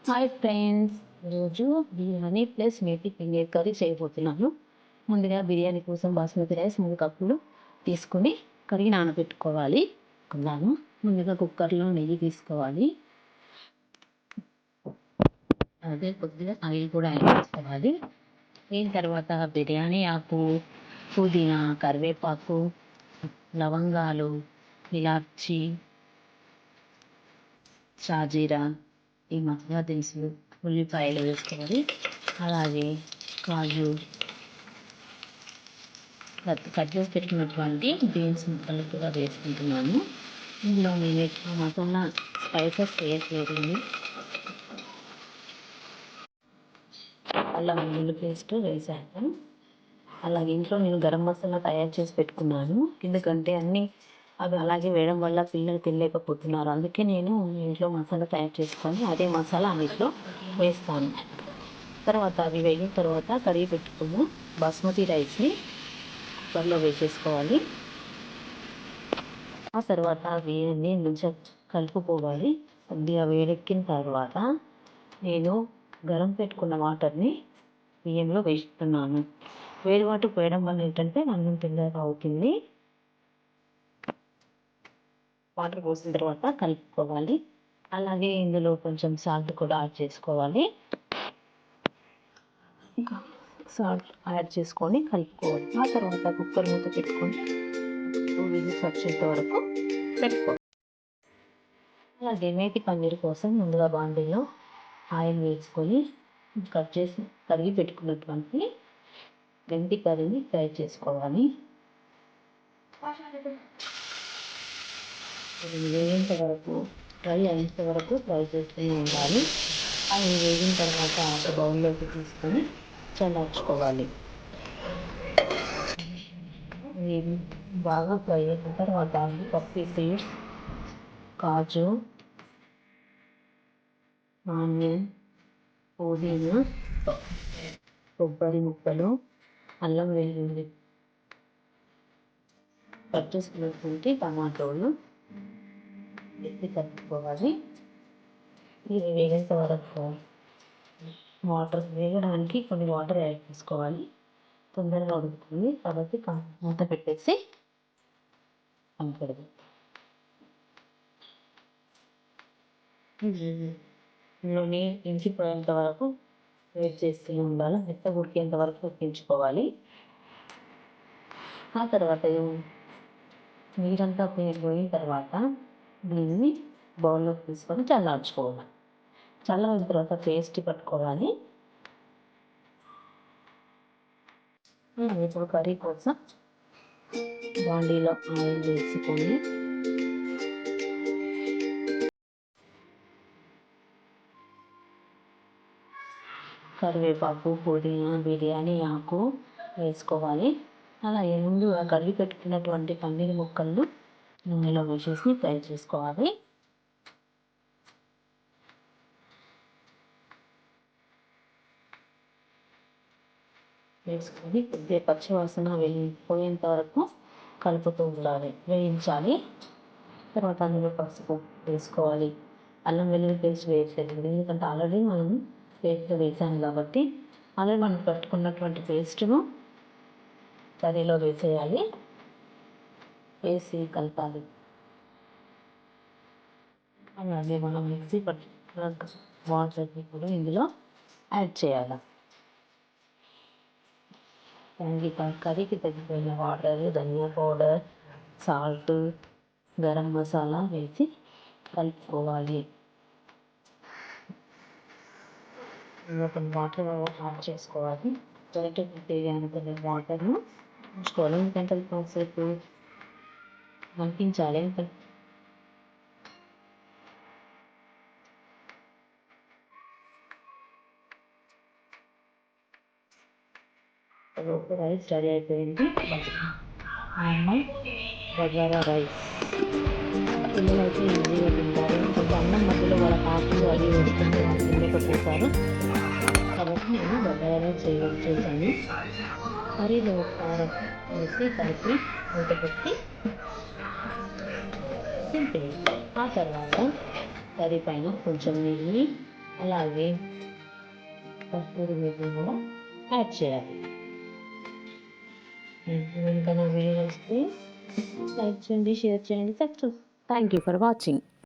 Hi friends, ఈరోజు biryani plus methi paneer curry చేయబోతున్నాను. ముందుగా బిర్యానీ కోసం బాస్మతి రైస్ 3 కప్పులు తీసుకొని కడిగి నానబెట్టుకోవాలి. ముందుగా కుక్కర్లో నెయ్యి తీసుకోవాలి. అదే కొద్దిగా ఆయిల్ కూడా యాడ్ చేసుకోవాలి. దీని తర్వాత బిర్యానీ ఆకు, పుదీనా, కరివేపాకు, లవంగాలు, ఇలాచి, షాజీరా, ఈ మసాలా దినుసులు, ఉల్లిపాయలు వేసుకోవాలి. అలాగే కాజు, కట్ చేసి పెట్టినటువంటి బీన్స్ ముక్కలు కూడా వేసుకుంటున్నాను. ఇందులో నేను ఎక్కువ మసాలా స్పైసెస్ వేయట్లేదు. అల్లం వెల్లుల్లి పేస్ట్ వేసాను. అలాగే ఇంట్లో నేను గరం మసాలా తయారు చేసి పెట్టుకున్నాను. ఎందుకంటే అవి అలాగే వేయడం వల్ల పిల్లలు తినలేకపోతున్నారు. అందుకే నేను ఇంట్లో మసాలా తయారు చేసుకొని అదే మసాలా అన్నిట్లో వేస్తాను. తర్వాత అవి వేగిన తర్వాత కడిగి పెట్టుకున్న బాస్మతి రైస్ని కుక్కర్లో వేసేసుకోవాలి. ఆ తర్వాత వేడిని కొంచెం కలుపుకోవాలి. కొద్దిగా వేడెక్కిన తర్వాత నేను గరం పెట్టుకున్న వాటర్ని బియ్యంలో వేస్తున్నాను. వేడి వాటర్ పోయడం వల్ల ఏంటంటే అన్నం తొందరగా అవుతుంది. వాటర్ పోసిన తర్వాత కలుపుకోవాలి. అలాగే ఇందులో కొంచెం సాల్ట్ కూడా యాడ్ చేసుకోవాలి. ఇంకా సాల్ట్ యాడ్ చేసుకొని కలుపుకోవాలి. ఆ తర్వాత కుక్కర్ మూత పెట్టుకొని 2 విజిల్స్ వచ్చేంత వరకు పెట్టుకోవాలి. అలాగే మేతి పన్నీర్ కోసం ముందుగా బాండీలో ఆయిల్ వేసుకొని కడిగి పెట్టుకున్నటువంటి మెంతి కర్రీని ఫ్రై చేసుకోవాలి. వేగేంత వరకు ఫ్రై అయ్యేంత వరకు ఫ్రై చేస్తూ ఉండాలి. అవి వేగిన తర్వాత ఒక బౌల్లోకి తీసుకొని చల్లార్చుకోవాలి. ఇవి బాగా ఫ్రై అయిన తర్వాత పప్పు సీడ్స్, కాజు, ఆనియన్, పుదీనా, కొబ్బరి ముక్కలు, అల్లం వెల్లుల్లి, కట్ చేసుకున్నటువంటి టమాటోలు ఎత్తి కలుపుకోవాలి. ఇది వేగేంత వరకు వేగడానికి కొన్ని వాటర్ యాడ్ చేసుకోవాలి. తొందరగా ఉడుకుతుంది కాబట్టి మూత పెట్టేసి కలపడదు. నూనె ఇంకిపోయేంత వరకు వేట్ చేస్తూ ఉండాలి. మెత్తగా ఉడికేంత వరకు ఉడికించుకోవాలి. ఆ తర్వాత నీరంతా పోయిన తర్వాత దీన్ని బౌల్లోకి తీసుకొని చల్లార్చుకోవాలి. చల్లారిన తర్వాత పేస్ట్ పట్టుకోవాలి. ఇప్పుడు కర్రీ కోసం బాండీలో ఆయిల్ వేసుకొని కరివేపాకు, పుదీనా, బిర్యానీ ఆకు వేసుకోవాలి. అలాగే ముందుగా కడిగి పెట్టుకున్నటువంటి పన్నీర్ ముక్కలను నూనెలో వేసేసి ఫ్రై చేసుకోవాలి. వేసుకొని కొద్దిగా పచ్చివాసన పోయేంత వరకు కలుపుతూ ఉండాలి, వేయించాలి. తర్వాత అందులో పసుపు వేసుకోవాలి. అల్లం వెల్లుల్లి పేస్ట్ వేయట్లేదు, ఎందుకంటే ఆల్రెడీ మనం పేస్ట్ వేసాము కాబట్టి ఆల్రెడీ మనం పట్టుకున్నటువంటి పేస్ట్ను కర్రీలో వేసేయాలి. వేసి కలపాలి. అలాగే మనం మిక్సీ పట్టుకున్న వాటర్ని కూడా ఇందులో యాడ్ చేయాలి. కర్రీకి తగ్గిపోయిన వాటర్, ధనియా పౌడర్, సాల్ట్, గరం మసాలా వేసి కలుపుకోవాలి. కొన్ని వాటర్ యాడ్ చేసుకోవాలి. తేలియానంత వాటర్ను ఉంచుకోవాలి. ఎందుకంటే కాసేపు మగ్గించాలి. రైస్ రెడీ అయిపోయింది. బగారా రైస్ పిల్లలైతే ఈజీగా తింటారు. కొంచెం అన్నం మధ్యలో వాళ్ళ ఆకులు అది వేసుకుంటే వాళ్ళు తినలేకపోతారు. కాబట్టి నేను బగారా రైస్ చేశాను. కర్రీలో కారం వేసి కలిపి మూత పెట్టి దింపేయండి. ఆ తర్వాత కర్రీ పైన కొంచెం నెయ్యి, అలాగే కస్తూరి మేతి కూడా యాడ్ చేయాలి. ఇంకా నా వీడియోస్ని లైక్ చేయండి, షేర్ చేయండి. Thank you for watching.